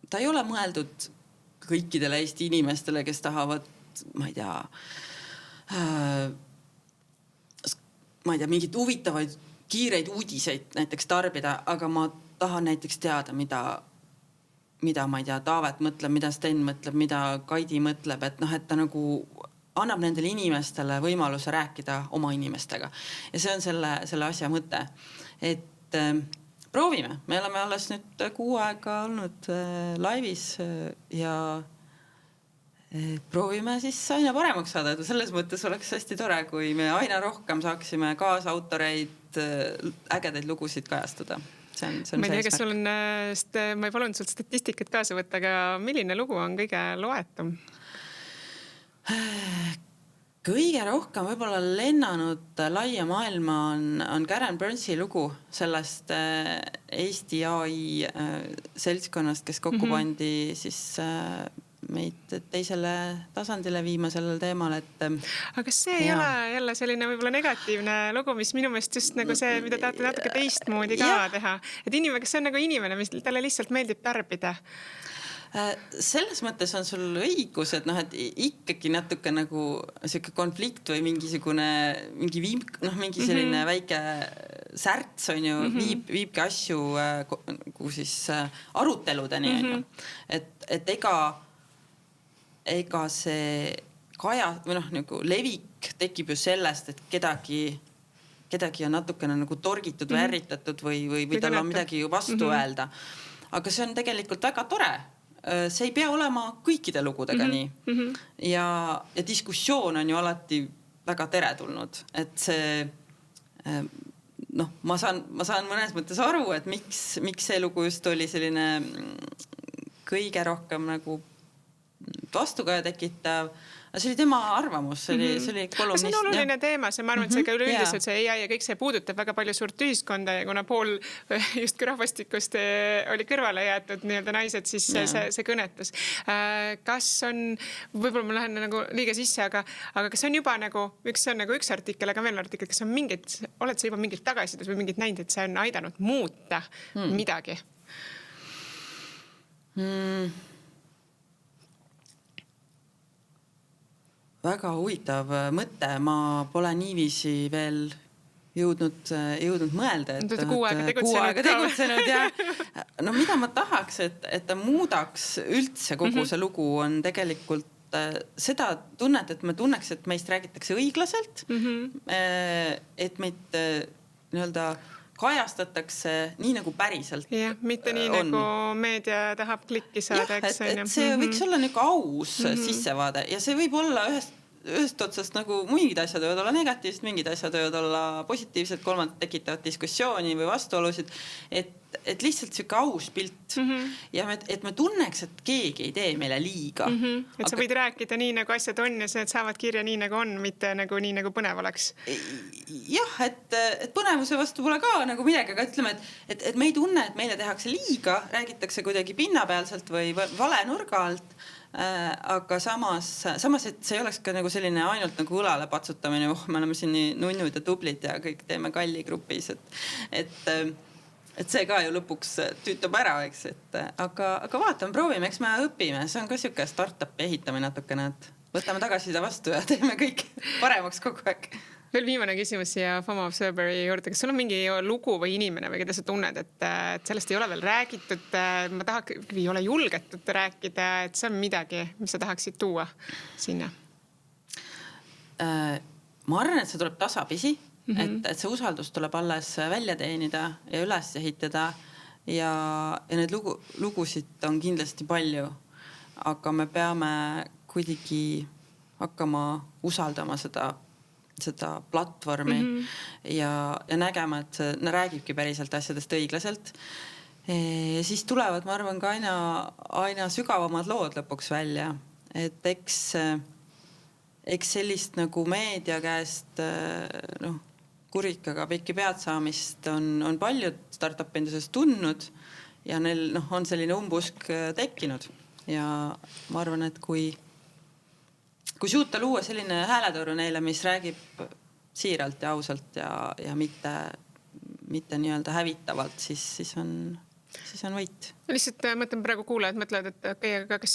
ta ei ole mõeldud kõikidele Eesti inimestele, kes tahavad, ma ei tea, mingit huvitavaid kiireid uudiseid näiteks tarbida, aga ma tahan näiteks teada, mida ma ei tea, Taavet mõtleb, mida Sten mõtleb, mida Kaidi mõtleb, et ta nagu annab nendele inimestele võimaluse rääkida oma inimestega. Ja see on selle asja mõte. Et proovime. Me oleme alles nüüd 6 aega olnud laivis ja proovime siis aina paremaks saada. Selles mõttes oleks hästi tore, kui me aina rohkem saaksime kaasautoreid, ägedaid lugusid kajastada. Ma ei tea, kas sul on, ma ei palunud sult statistikat kaasa võtta, aga milline lugu on kõige loetum? Kõige rohkem võib-olla lennanud laia maailma on Karen Burnsi lugu sellest Eesti AI seltskonnast, kes kokku pandi siis meid teisele tasandile viima sellel teemal, et aga kas see ei ole jälle selline võib-olla negatiivne lugu, mis minu meelest just nagu see, mida tahate natuke teistmoodi ka teha, et kas see on nagu inimene, mis talle lihtsalt meeldib tarbida? Selles mõttes on sul õigus, et ikkagi natuke nagu selline konflikt või mingi selline väike särts on ju, viibki asju nagu siis aruteludeni. Et ega see nagu levik tekib ju sellest, et kedagi on natukene nagu torgitud või ärritatud või tal on midagi vastu öelda. Aga see on tegelikult väga tore. See ei pea olema kõikide lugudega nii. Ja diskussioon on ju alati väga teretulnud. Et see, ma saan mõnes mõttes aru, et miks see lugu just oli selline kõige rohkem nagu vastukaja tekitav. See oli tema arvamus, see oli kolumnist. See on oluline teema, ma arvan, et see ka üleüldiselt see AI ja kõik see puudutab väga palju suurt ühiskonda ja kuna pool just rahvastikust oli kõrvale jäetud nii-öelda naised, siis see kõnetas. Kas on, võib-olla ma lähen nagu liiga sisse, aga kas on juba nagu, üks artikkel, aga veel artikkel, kas on oled sa juba mingit tagasides või mingit näinud, et see on aidanud muuta midagi? Väga huvitav mõte, ma pole niiviisi veel jõudnud mõelda. Kuu aega tegutsenud ja mida ma tahaks, et ta muudaks üldse kogu see lugu on tegelikult seda tunnet, et me tunneks, et meist räägitakse õiglaselt, et meid nii-öelda kajastatakse nii nagu päriselt. Ja, mitte nii nagu meedia tahab klikki saada. Et see võiks olla nagu aus sissevaade ja see võib olla ühest otsast nagu mingid asjad võivad olla negatiivsed, mingid asjad võivad olla positiivsed, kolmandad tekitavad diskussiooni või vastuolusid, et et lihtsalt siuke aus pilt ja et me tunneks, et keegi ei tee meile liiga. Et sa võid rääkida nii, nagu asjad on ja need saavad kirja nii, nagu on, mitte nagu nii, nagu põnev oleks. Jah, et põnevuse vastu pole ka nagu midagi, aga ütleme, et me ei tunne, et meile tehakse liiga, räägitakse kuidagi pinnapealselt või vale nurga alt. Aga samas, et see ei oleks ka nagu selline ainult nagu õlale patsutamine, me oleme siin nii nunnud ja tublid ja kõik teeme kalli grupis, et see ka ju lõpuks tüütab ära, eks, aga vaatame, proovime, eks me õpime, see on ka siuke startupi ehitamine natukene, et võtame tagasi seda vastu ja teeme kõik paremaks kogu aeg. Veel viimane küsimus siia FOMO Observeri juurde. Kas sul on mingi lugu või inimene või keda sa tunned, et sellest ei ole veel räägitud, ma ei ole julgetud rääkida, et see on midagi, mis sa tahaksid tuua sinna? Ma arvan, et see tuleb tasapisi, et see usaldus tuleb alles välja teenida ja üles ehitada ja need lugusid on kindlasti palju, aga me peame kuidagi hakkama usaldama seda platvormi ja nägema, et see räägibki päriselt asjadest õiglaselt. Siis tulevad, ma arvan, ka aina sügavamad lood lõpuks välja. Et eks sellist nagu meedia käest kurikaga pikki pead saamist on paljud startup-induses tundnud ja neil on selline umbusk tekkinud. Ja ma arvan, et kui suuta luua selline hääletoru neile, mis räägib siiralt ja ausalt ja mitte nii-öelda hävitavalt, siis on võit. Lihtsalt mõtlen praegu kuulajad mõtlevad, et okei, aga kas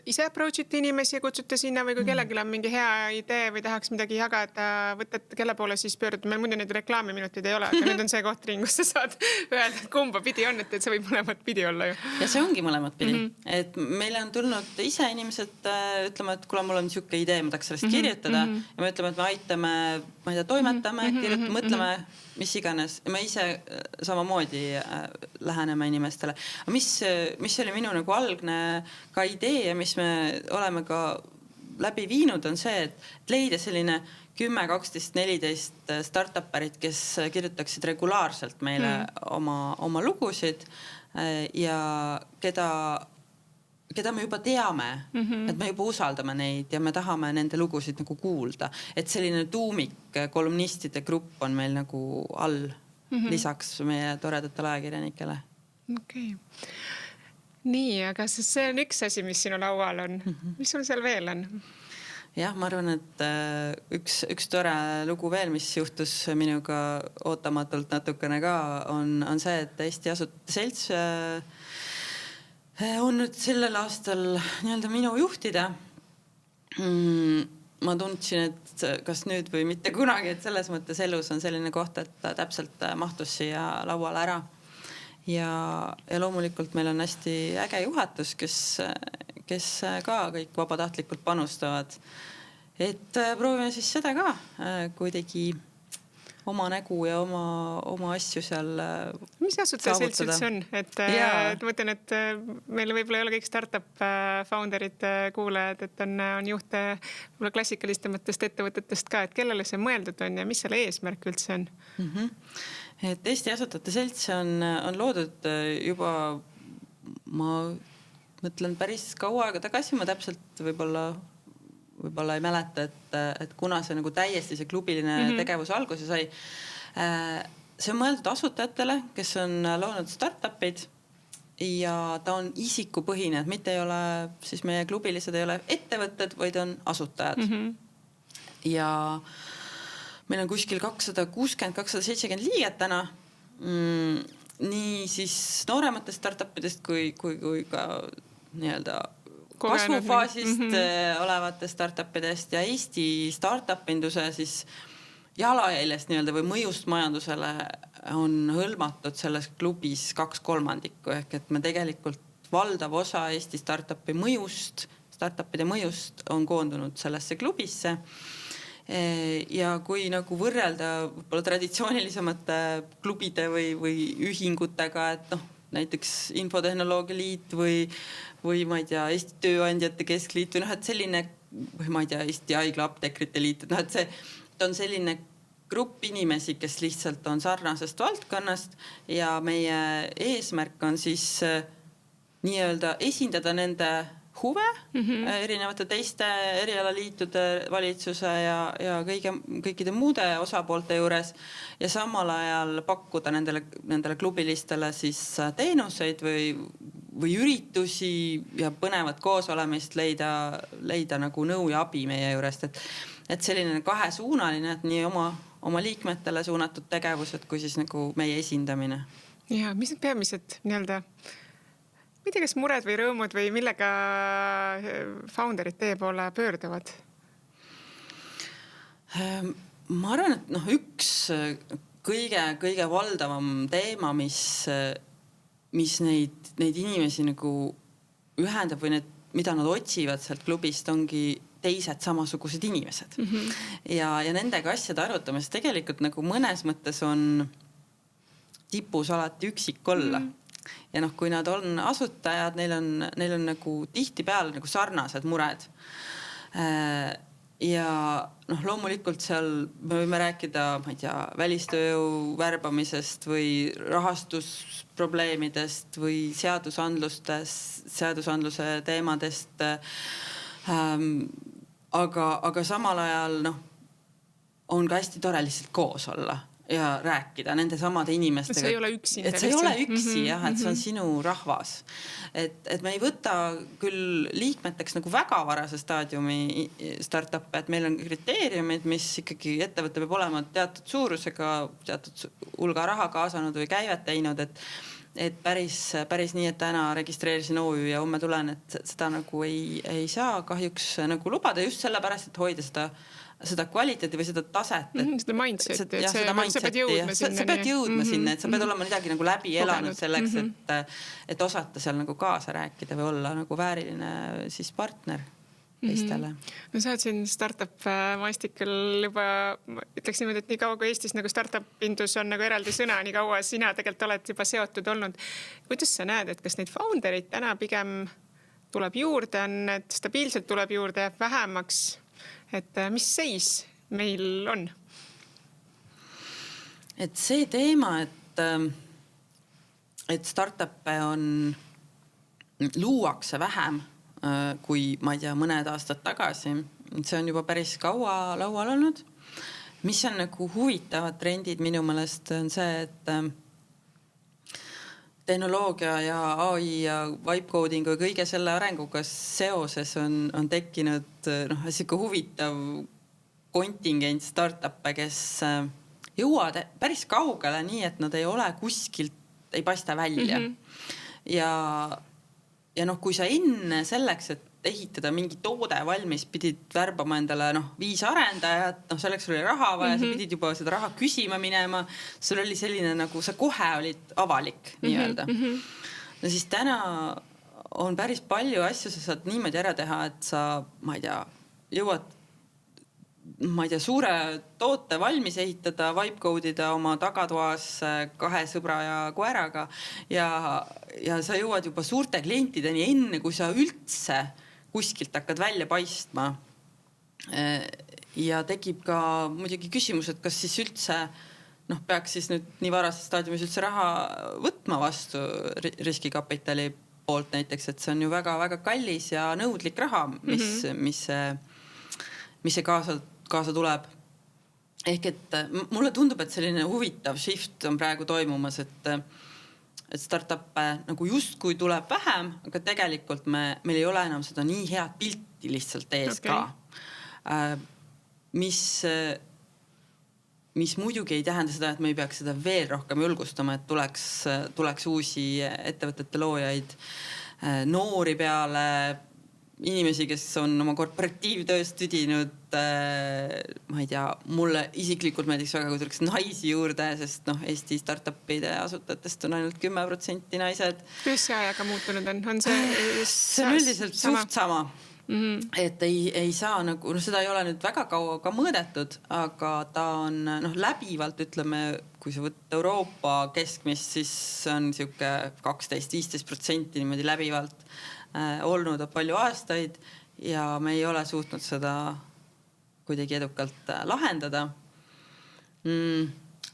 ise approach'ite inimesi ja kutsute sinna või kui kellelgi on mingi hea idee või tahaks midagi jagada, võtad kelle poole siis pöördud. Meil muidu neid reklaamiminutid ei ole, aga nüüd on see koht ring, kus sa saad öelda, et kumba pidi on, et see võib mõlemat pidi olla ju. Ja see ongi mõlemat pidi. Et meile on tulnud ise inimesed ütlema, et kuule, mul on siuke idee, ma tahaks sellest kirjutada ja me ütleme, et me aitame, ma ei tea, toimetame, kirjutame, mõtleme, mis iganes. Ja me ise samamoodi läheneme inimestele. Mis oli minu nagu algne ka idee ja mis me oleme ka läbi viinud on see, et leida selline 10, 12, 14 startuperit, kes kirjutaksid regulaarselt meile oma lugusid ja keda me juba teame, et me juba usaldame neid ja me tahame nende lugusid nagu kuulda. Et selline tuumik kolumnistide grupp on meil nagu all lisaks meie toredatele ajakirjanikele. Okei. Nii, aga see on üks asi, mis sinu laual on. Mis sul seal veel on? Jah, ma arvan, et üks tore lugu veel, mis juhtus minuga ootamatult natukene ka, on see, et Eesti Asutajate Selts on nüüd sellel aastal nii-öelda minu juhtida. Ma tundsin, et kas nüüd või mitte kunagi, et selles mõttes elus on selline koht, et täpselt mahtus siia lauale ära. Ja loomulikult meil on hästi äge juhatus, kes ka kõik vabatahtlikult panustavad. Et proovime siis seda ka kuidagi oma nägu ja oma asju seal mis Asutajate Selts üldse on? Et mõtlen, et meil võib-olla ei ole kõik startup founderid kuulajad, et on juhte võib-olla klassikalistest ettevõtetest ka, et kellele see mõeldud on ja mis selle eesmärk üldse on? Et Eesti Asutajate Selts on loodud juba, ma mõtlen päris kaua aega tagasi, ma täpselt võib-olla ei mäleta, et kuna see nagu täiesti see klubiline tegevus alguse sai. See on mõeldud asutajatele, kes on loonud startupid ja ta on isikupõhine, et mitte ei ole, siis meie klubilised ei ole ettevõtted, vaid on asutajad. Ja meil on kuskil 260-270 liiget täna. Nii siis noorematest startupidest kui ka nii-öelda kasvufaasist olevatest startupidest ja Eesti startup-induse siis jalajäljest nii-öelda või mõjust majandusele on hõlmatud selles klubis 2/3 ehk et me tegelikult valdav osa Eesti startupide mõjust on koondunud sellesse klubisse. Ja kui nagu võrrelda võib-olla traditsioonilisemate klubide või ühingutega, et näiteks Infotehnoloogia Liit või ma ei tea, Eesti Tööandjate Keskliit või et selline, või ma ei tea, Eesti Haigla Apteekrite Liit, et see on selline grupp inimesi, kes lihtsalt on sarnasest valdkonnast ja meie eesmärk on siis nii-öelda esindada nende huve erinevate teiste erialaliitude, valitsuse ja kõikide muude osapoolte juures ja samal ajal pakkuda nendele klubilistele siis teenuseid või üritusi ja põnevat koosolemist leida nagu nõu ja abi meie juurest, et selline kahesuunaline, et nii oma liikmetele suunatud tegevused kui siis nagu meie esindamine. Ja mis need peamised nii-öelda ma ei tea, kas mured või rõõmud või millega founderid teie poole pöörduvad? Ma arvan, et üks kõige valdavam teema, mis neid inimesi nagu ühendab või mida nad otsivad sealt klubist, ongi teised samasugused inimesed. Ja nendega asjade arutamisest tegelikult nagu mõnes mõttes on tipus alati üksik olla. Ja kui nad on asutajad, neil on nagu tihtipeale nagu sarnased mured. Ja loomulikult seal me võime rääkida, ma ei tea, välistööjõu värbamisest või rahastusprobleemidest või seadusandluse teemadest. Aga samal ajal on ka hästi tore lihtsalt koos olla ja rääkida nende samade inimestega. Et see ei ole üksi. Et see ei ole üksi, jah, et see on sinu rahvas. Et me ei võta küll liikmeteks nagu väga varase staadiumi startup, et meil on kriteeriumid, mis ikkagi ettevõte peab olema teatud suurusega, teatud hulga raha kaasanud või käivet teinud, et päris nii, et täna registreerisin OÜ ja homme tulen, et seda nagu ei saa kahjuks nagu lubada just sellepärast, et hoida seda kvaliteedi või seda taset. Seda mindsetti, et sa pead jõudma sinna, et sa pead olema midagi nagu läbi elanud selleks, et osata seal nagu kaasa rääkida või olla nagu vääriline siis partner teistele. No sa oled siin startup maastikul juba, ütleks niimoodi, et nii kaua kui Eestis nagu startup-indus on nagu eraldi sõna, nii kaua sina tegelikult oled juba seotud olnud. Kuidas sa näed, et kas neid founderid täna pigem tuleb juurde, on, et stabiilselt tuleb juurde, jääb vähemaks? Et mis seis meil on? Et see teema, et startup'e luuakse vähem kui, ma ei tea, mõned aastad tagasi. See on juba päris kaua laual olnud. Mis on nagu huvitavad trendid minu meelest on see, et tehnoloogia ja AI ja vibe coding või kõige selle arenguga seoses on tekkinud siuke huvitav kontingent startup'e, kes jõuavad päris kaugele nii, et nad ei ole kuskilt, ei paista välja. Ja kui sa enne selleks, et ehitada mingi toode valmis, pidid värbama endale 5 arendajat, selleks oli raha vaja, sa pidid juba seda raha küsima minema, sul oli selline nagu sa kohe olid avalik nii-öelda. No siis täna on päris palju asju, sa saad niimoodi ära teha, et sa, ma ei tea, jõuad suure toote valmis ehitada, vibe code'ida oma tagatoas 2 sõbra ja koeraga ja sa jõuad juba suurte klientideni enne, kui sa üldse kuskilt hakkad välja paistma. Ja tekib ka muidugi küsimus, et kas siis üldse peaks siis nüüd nii varases staadiumis üldse raha võtma vastu riskikapitali poolt näiteks, et see on ju väga-väga kallis ja nõudlik raha, mis see kaasa tuleb. Ehk et mulle tundub, et selline huvitav shift on praegu toimumas, et startup'e nagu justkui tuleb vähem, aga tegelikult meil ei ole enam seda nii head pilti lihtsalt ees ka. Mis muidugi ei tähenda seda, et me ei peaks seda veel rohkem julgustama, et tuleks uusi ettevõtete loojaid, noori peale, inimesi, kes on oma korporatiivtööst tüdinud, ma ei tea, mulle isiklikult meeldiks väga, kui tuleks naisi juurde, sest Eesti startupide asutajatest on ainult 10% naised. Kuidas see ajaga muutunud on? See on üldiselt suht sama. Et ei saa nagu, seda ei ole nüüd väga kaua ka mõõdetud, aga ta on läbivalt, ütleme, kui sa võtta Euroopa keskmist, siis on siuke 12-15% niimoodi läbivalt olnud palju aastaid ja me ei ole suutnud seda kuidagi edukalt lahendada.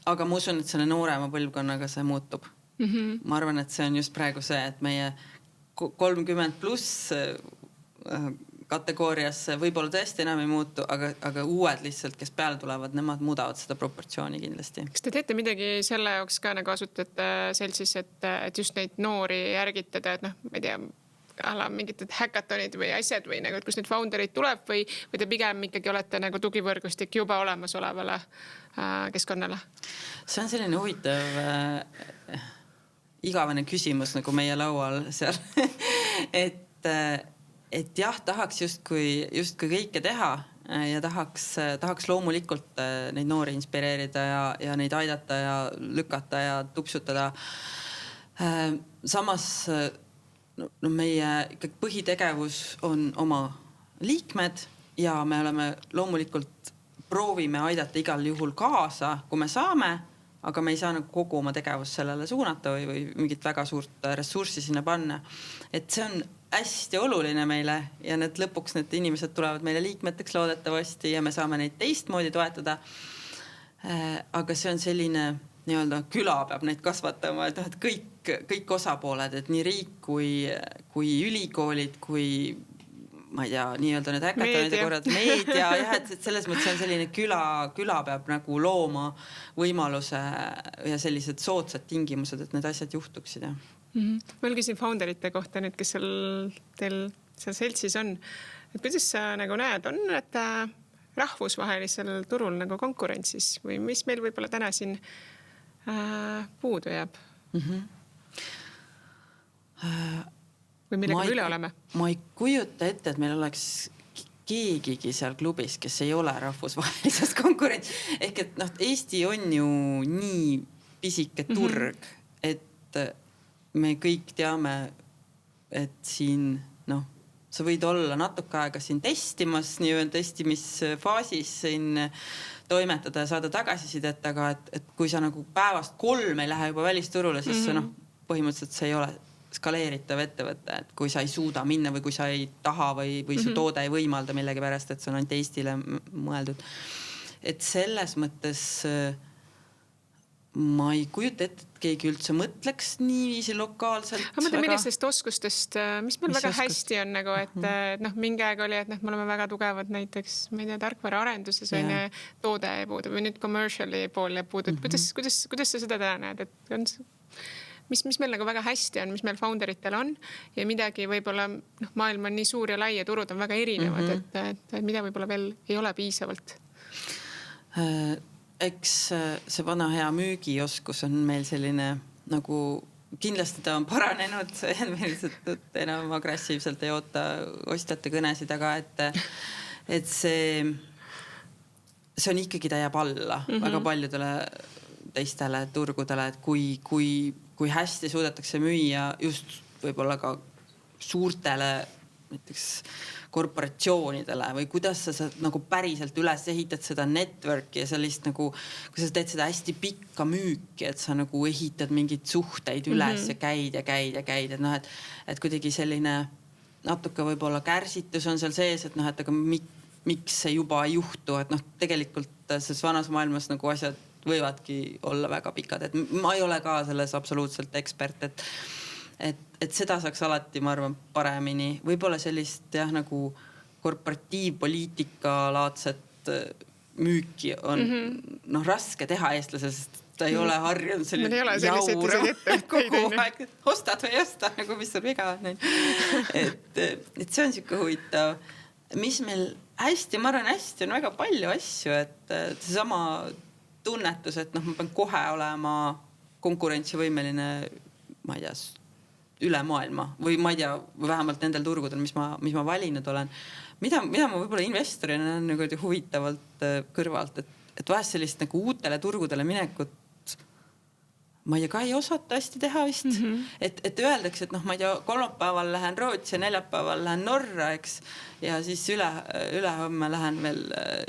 Aga ma usun, et selle noorema põlvkonnaga see muutub. Ma arvan, et see on just praegu see, et meie 30 pluss kategoorias võib-olla tõesti enam ei muutu, aga uued lihtsalt, kes peale tulevad, nemad muudavad seda proportsiooni kindlasti. Kas te teete midagi selle jaoks ka nagu asutate seltsis, et just neid noori järgitada, et noh, ma ei tea, mingid häkatonid või asjad või nagu, et kus need founderid tuleb või te pigem ikkagi olete nagu tugivõrgustik juba olemasolevale keskkonnale? See on selline huvitav igavene küsimus nagu meie laual seal. et jah, tahaks justkui kõike teha ja tahaks loomulikult neid noori inspireerida ja neid aidata ja lükata ja tupsutada. Samas meie põhitegevus on oma liikmed ja me oleme loomulikult proovime aidata igal juhul kaasa, kui me saame, aga me ei saa nagu kogu oma tegevust sellele suunata või mingit väga suurt ressurssi sinna panna. Et see on hästi oluline meile ja lõpuks need inimesed tulevad meile liikmeteks loodetavasti ja me saame neid teistmoodi toetada. Aga see on selline nii-öelda küla peab neid kasvatama, et kõik osapooled, et nii riik kui ülikoolid, kui ma ei tea, nii-öelda need häkatonide korrad, meedia, jah, et selles mõttes on selline küla peab nagu looma võimaluse ja sellised soodsad tingimused, et need asjad juhtuksid. Ma küsin founderite kohta nüüd, kes teil seal seltsis on. Et kuidas sa nagu näed, on need rahvusvahelisel turul nagu konkurentsis või mis meil võib-olla täna siin puudu jääb? Või millega me üle oleme? Ma ei kujuta ette, et meil oleks keegigi seal klubis, kes ei ole rahvusvahelises konkurents. Ehk et Eesti on ju nii pisike turg, et me kõik teame, et siin sa võid olla natuke aega siin testimas, nii-öelda testimisfaasis siin toimetada ja saada tagasisidet, aga et kui sa nagu päevast 3 ei lähe juba välisturule, siis põhimõtteliselt see ei ole skaleeritav ettevõte, et kui sa ei suuda minna või kui sa ei taha või su toode ei võimalda millegi pärast, et see on ainult Eestile mõeldud. Et selles mõttes ma ei kujuta ette, et keegi üldse mõtleks niiviisi lokaalselt. Ma mõtlen millistest oskustest, mis meil väga hästi on nagu, et mingi aeg oli, et me oleme väga tugevad näiteks, ma ei tea, tarkvara arenduses on toode puudu või nüüd commerciali pool ja puudu. Kuidas sa seda täna näed? Mis meil nagu väga hästi on, mis meil founderitel on ja midagi võib-olla maailm on nii suur ja lai ja turud on väga erinevad, et mida võib-olla veel ei ole piisavalt? Eks see vana hea müügioskus on meil selline nagu kindlasti ta on paranenud, enam agressiivselt ei oota ostjate kõnesid, aga et see on ikkagi ta jääb alla väga paljudele teistele turgudele, et kui hästi suudetakse müüa just võib-olla ka suurtele näiteks korporatsioonidele või kuidas sa nagu päriselt üles ehitad seda networki ja sellist nagu, kui sa teed seda hästi pikka müüki, et sa nagu ehitad mingeid suhteid üles ja käid, et kuidagi selline natuke võib-olla kärsitus on seal sees, et aga miks see juba ei juhtu, et tegelikult selles vanas maailmas nagu asjad võivadki olla väga pikad, et ma ei ole ka selles absoluutselt ekspert, et seda saaks alati, ma arvan, paremini. Võib-olla sellist nagu korporatiivpoliitika laadset müüki on raske teha eestlase, sest ta ei ole harjunud selline jaur kogu aeg. Ostad või ei osta, nagu mis sul viga on. Et see on siuke huvitav. Mis meil hästi, ma arvan, hästi on väga palju asju, et seesama tunnetus, et ma pean kohe olema konkurentsivõimeline, ma ei tea, üle maailma või ma ei tea, vähemalt nendel turgudel, mis ma valinud olen. Mida ma võib-olla investorina on nagu huvitavalt kõrvalt, et vahest sellist nagu uutele turgudele minekut ma ei tea, ka ei osata hästi teha vist. Et öeldakse, et ma ei tea, kolmapäeval lähen Rootsi ja neljapäeval lähen Norra, eks, ja siis ülehomme lähen veel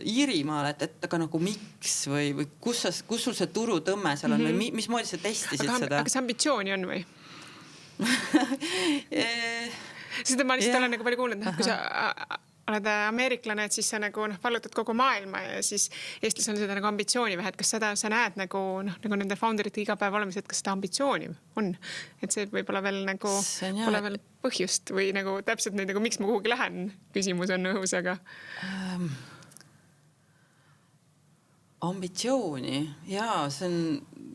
Iirimaale, et aga nagu miks või kus sul see turutõmme seal on või mismoodi sa testisid seda? Aga see ambitsiooni on või? Seda ma lihtsalt olen nagu palju kuulnud, kui sa oled ameeriklane, et siis sa nagu vallutad kogu maailma ja siis Eestis on seda nagu ambitsiooni vähe, et kas seda sa näed nagu nende founderite iga päev olemas, et kas seda ambitsiooni on, et see võib-olla veel nagu pole veel põhjust või nagu täpselt nüüd nagu miks ma kuhugi lähen, küsimus on õhus, aga ambitsiooni ja see on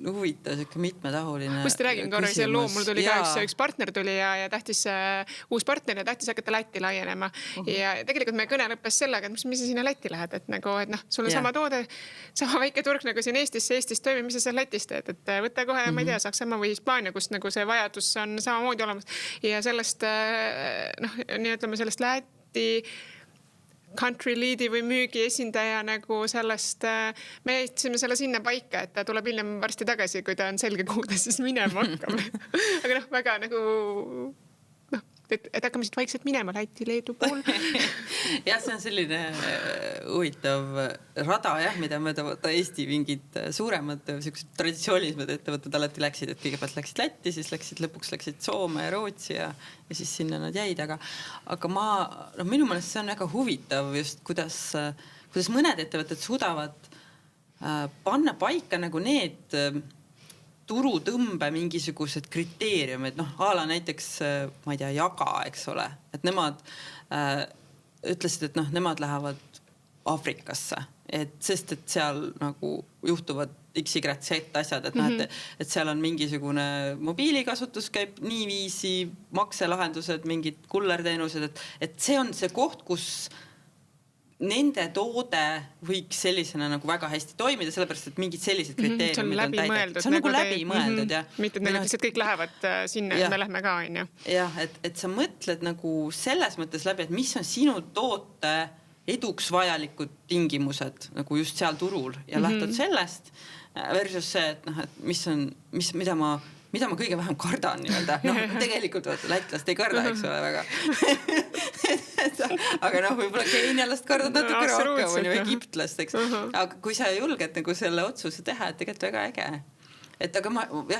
huvitav, siuke mitmetahuline. Just räägin korra see loo, mul tuli ka üks partner tuli ja tahtis uus partner ja tahtis hakata Lätti laienema. Ja tegelikult meie kõne lõppes sellega, et mis sa sinna Lätti lähed, et nagu, et sul on sama toode, sama väike turg nagu siin Eestis toimib, mis sa seal Lätis teed, et võtta kohe, ma ei tea, Saksamaa või Hispaania, kus nagu see vajadus on samamoodi olemas ja sellest, nii ütleme sellest Läti country leadi või müügi esindaja nagu sellest, me jätsime selle sinna paika, et ta tuleb hiljem varsti tagasi, kui ta on selge, kuhu ta siis minema hakkab. Aga väga nagu, et hakkame siit vaikselt minema Läti, Leedu pool. Ja see on selline huvitav rada, mida mööda Eesti mingid suuremad traditsioonilismed ettevõtted alati läksid, et kõigepealt läksid Lätti, siis lõpuks läksid Soome ja Rootsi ja siis sinna nad jäid, aga minu meelest see on väga huvitav just, kuidas mõned ettevõtted suudavad panna paika nagu need turutõmbe mingisugused kriteeriumid, ala näiteks, ma ei tea, Jaga, eks ole, et nemad ütlesid, et nemad lähevad Aafrikasse, sest et seal nagu juhtuvad XYZ asjad, et seal on mingisugune mobiilikasutus käib niiviisi, makselahendused, mingid kullerteenused, et see on see koht, kus nende toode võiks sellisena nagu väga hästi toimida, sellepärast, et mingid sellised kriteeriumid on täidetud. See on nagu läbi mõeldud, jah. Mitte, et neil lihtsalt kõik lähevad sinna, et me lähme ka, on ju. Jah, et sa mõtled nagu selles mõttes läbi, et mis on sinu toote eduks vajalikud tingimused nagu just seal turul ja lähtud sellest versus see, et mida ma kõige vähem kardan nii-öelda. Tegelikult lätlast ei karda, eks ole väga. Aga võib-olla keenialast kardad natuke rohkem või egiptlast, eks. Aga kui sa julged nagu selle otsuse teha, et tegelikult väga äge. Et aga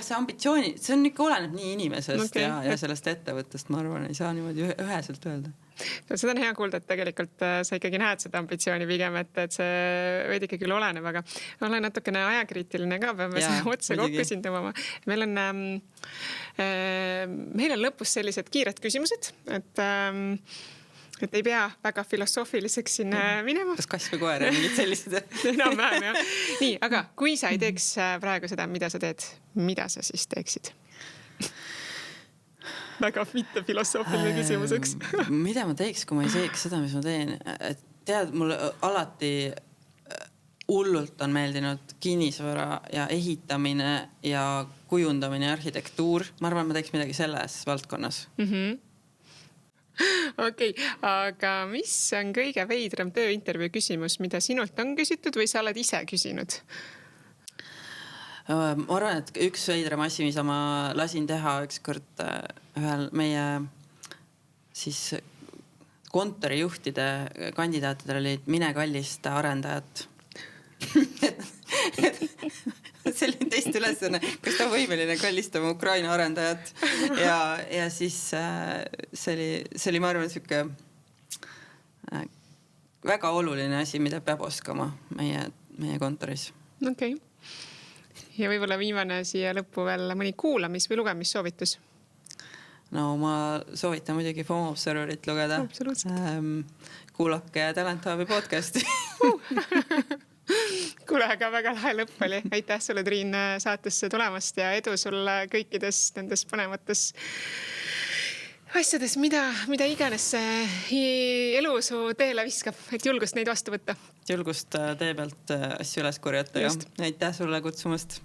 see ambitsiooni, see on ikka oleneb nii inimesest ja sellest ettevõttest, ma arvan, ei saa niimoodi üheselt öelda. Seda on hea kuulda, et tegelikult sa ikkagi näed seda ambitsiooni pigem, et see veidi ikka küll oleneb, aga olen natukene ajakriitiline ka, peame seda otse kokku siin tõmbama. Meil on lõpus sellised kiired küsimused, et ei pea väga filosoofiliseks siin minema. Kas kass või koer ja mingid sellised? Enam-vähem, jah. Nii, aga kui sa ei teeks praegu seda, mida sa teed, mida sa siis teeksid? Väga mitte filosoofiline küsimuseks. Mida ma teeks, kui ma ei teeks seda, mis ma teen? Tead, mulle alati hullult on meeldinud kinnisvara ja ehitamine ja kujundamine ja arhitektuur. Ma arvan, ma teeks midagi selles valdkonnas. Okei, aga mis on kõige veidram tööintervjuu küsimus, mida sinult on küsitud või sa oled ise küsinud? Ma arvan, et üks veidram asi, mida ma lasin teha ükskord ühel meie siis kontorijuhtide kandidaatidel olid mine kallist arendajat. Selline teist ülesanne, kas ta on võimeline kallistama Ukraina arendajat ja siis see oli, ma arvan, siuke väga oluline asi, mida peab oskama meie kontoris. Okei. Ja võib-olla viimane siia lõppu veel mõni kuulamis- või lugemissoovitus? No ma soovitan muidugi FOMO Observerit lugeda. Kuulake Talent Hubi podcasti. Kuule, aga väga lahe lõpp oli. Aitäh sulle, Triin, saatesse tulemast ja edu sulle kõikides nendes põnevates asjades, mida iganes elu su teele viskab, et julgust neid vastu võtta. Julgust tee pealt asju üles korjata. Aitäh sulle kutsumast.